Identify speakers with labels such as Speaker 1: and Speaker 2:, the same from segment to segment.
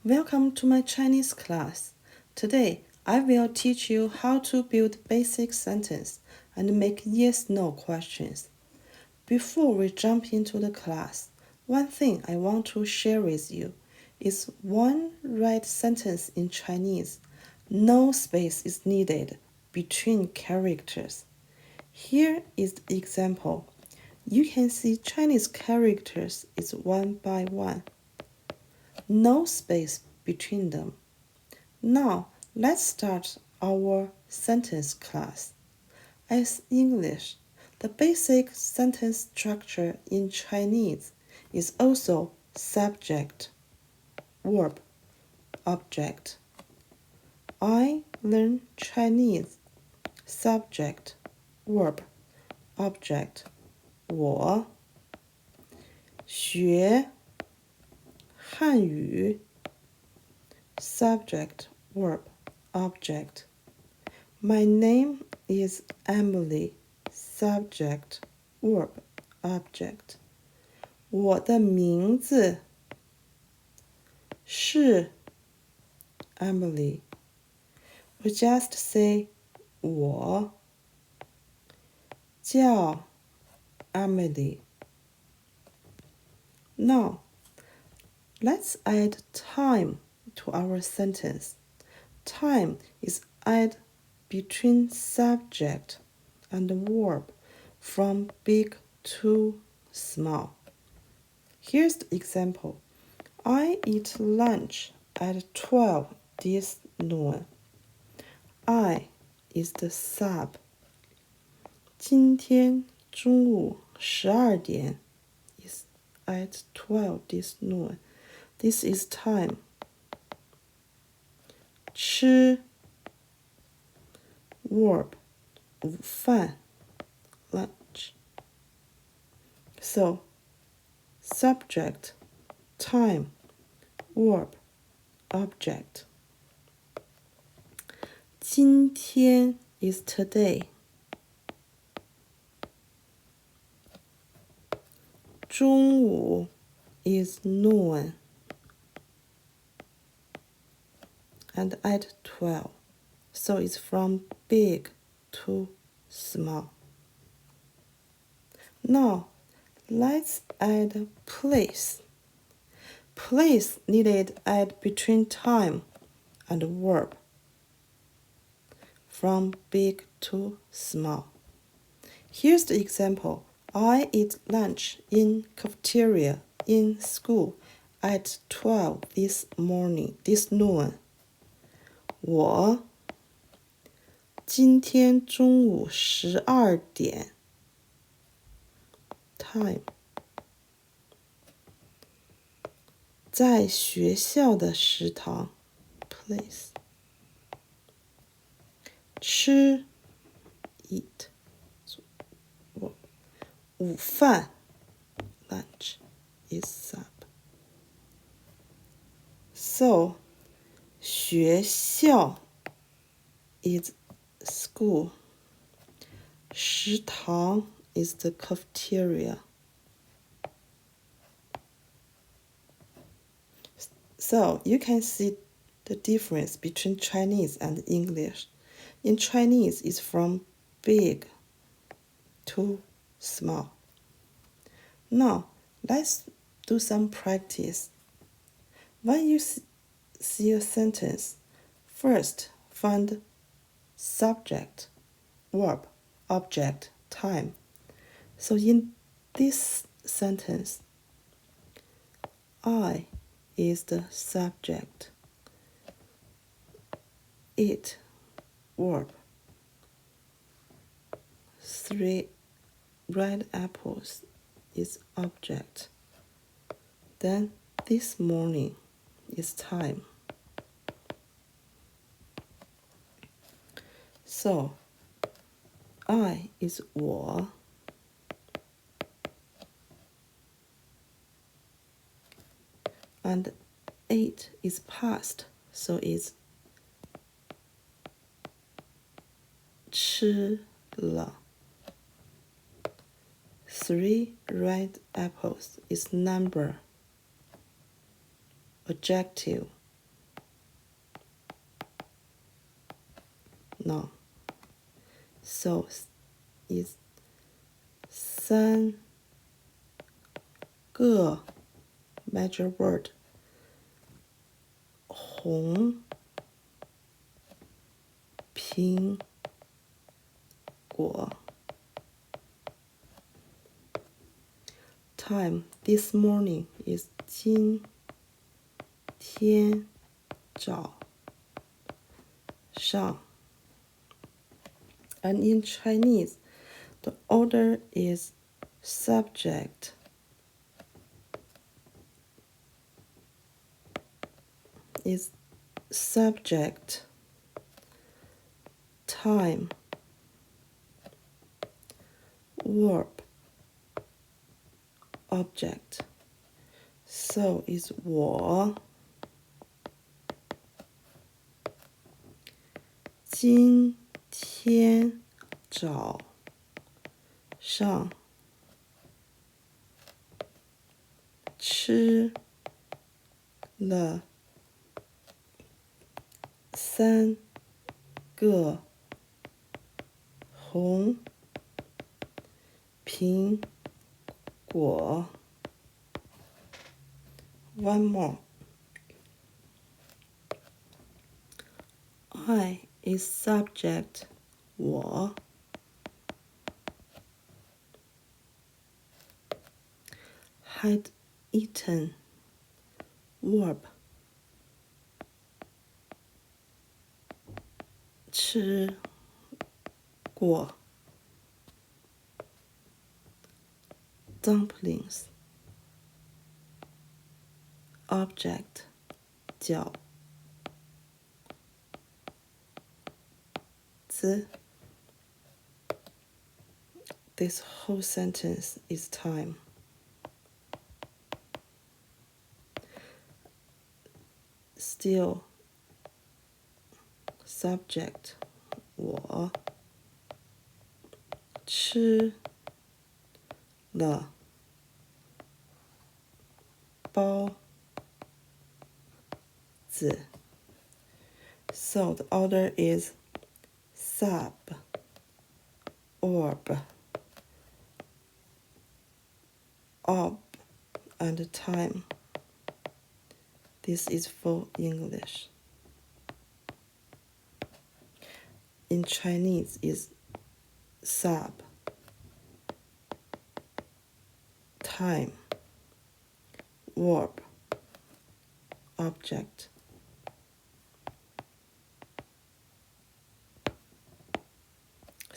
Speaker 1: Welcome to my Chinese class. Today, I will teach you how to build basic sentence and make yes/no questions. Before we jump into the class, one thing I want to share with you is one right sentence in Chinese. No space is needed between characters. Here is the example. You can see Chinese characters is one by one. No space between them. Now, let's start our sentence class. As English, the basic sentence structure in Chinese is also subject, verb, object. I learn Chinese. Subject, verb, object. 我学汉语 subject, verb, object. My name is Emily. Subject, verb, object. 我的名字是 Emily. We just say 我叫 Emily. Now, let's add time to our sentence. Time is added between subject and verb from big to small. Here's the example. I eat lunch at 12 this noon. I is the sub. 今天中午12点 is at 12 this noon. This is time. 吃 verb 午饭 lunch. So subject, time, verb, object. 今天 is today. 中午 is noon. And at 12. So it's from big to small. Now, let's add place. Place needed add between time and verb. From big to small. Here's the example. I eat lunch in cafeteria in school at 12 this noon. 我今天中午12点 time 在学校的食堂 place 吃 eat 午饭 lunch is sub. So 学校 is school. 食堂 is the cafeteria. So you can see the difference between Chinese and English. In Chinese, it's from big to small. Now, let's do some practice. When you see a sentence, first find subject, verb, object, time. So in this sentence, I is the subject. Eat, verb. 3 red apples is object. Then this morning is time. So I is 我 and 8 is past, so it's 吃了. 3 red apples is number. Adjective noun. So is 3个 major word. 红苹果 Time this morning is 今天早上 And in Chinese, the order is subject, time, verb, object. So is 我今天早上吃了3个红苹果 One more. I is subject 我 had eaten verb 吃过 dumplings object 饺子 This whole sentence is time. Still subject 我吃了包子 So the order is sub, orb, ob, and time. This is for English. In Chinese is sub, time, verb, object.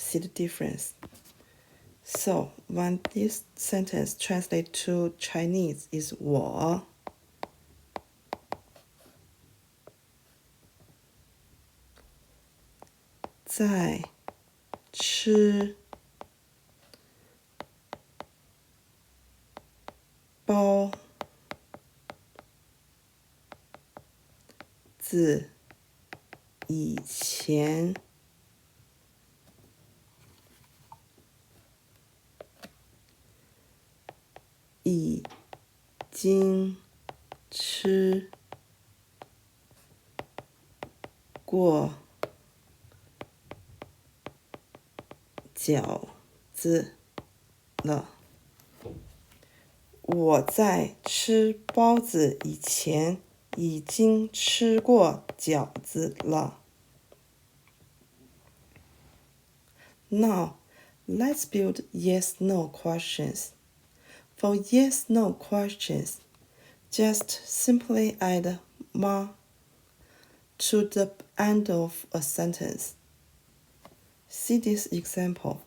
Speaker 1: See the difference. So when this sentence translates to Chinese is 我在吃包子以前已经吃过饺子了。我在吃包子以前已经吃过饺子了。Now, let's build yes-no questions. For yes-no questions, just simply add 吗 to the end of a sentence. See this example.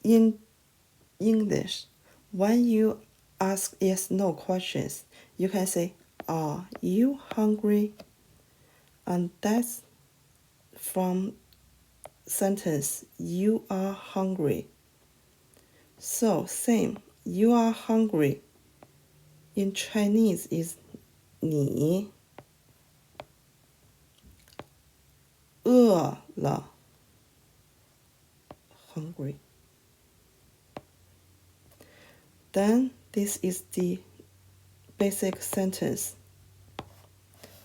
Speaker 1: In English, when you ask yes-no questions, you can say, Are you hungry? And that's from sentence, you are hungry. So, same, you are hungry. In Chinese is 你饿了 hungry. Then this is the basic sentence.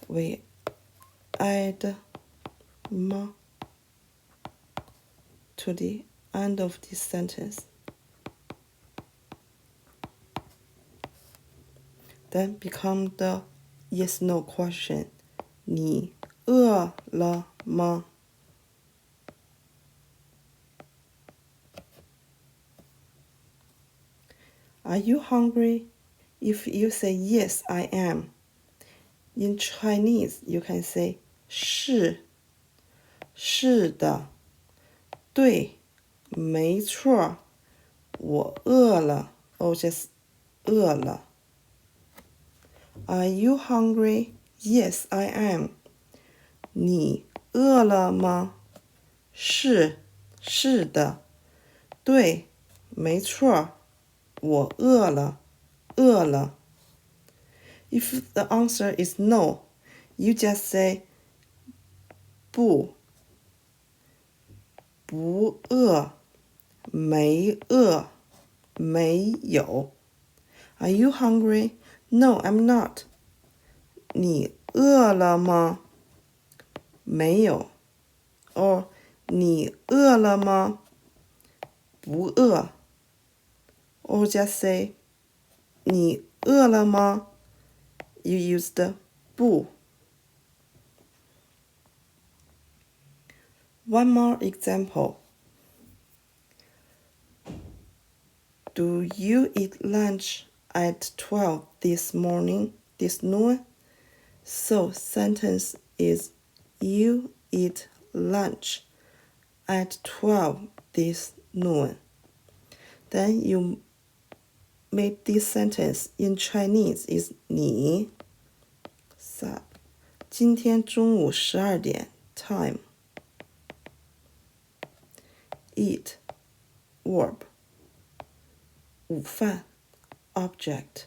Speaker 1: We add 吗 to the end of this sentence. Then become the yes-no question. 你饿了吗 Are you hungry? If you say yes, I am. In Chinese, you can say 是的，对，没错，我饿了 or just 饿了。Are you hungry? Yes, I am. 你饿了吗？是的，对，没错，我饿了。If the answer is no, you just say 不饿，没饿，没有。Are you hungry? No, I'm not. 你饿了吗？没有。Or 你饿了吗？不饿。Or just say 你饿了吗？ You use the 不。One more example. Do you eat lunch at 12 this noon? So sentence is you eat lunch at 12 this noon. Then you make this sentence in Chinese is 你 sub 今天中午12点 time. Eat verb 午饭 object.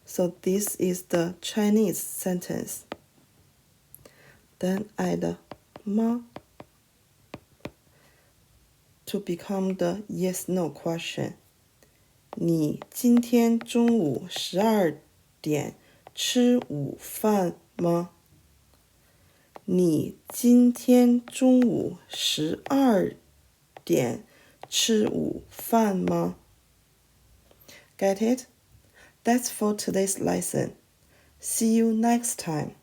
Speaker 1: So this is the Chinese sentence. Then add 吗 to become the yes-no question. 你今天中午12点吃午饭吗？你今天中午12点吃午饭吗？ Get it? That's for today's lesson. See you next time.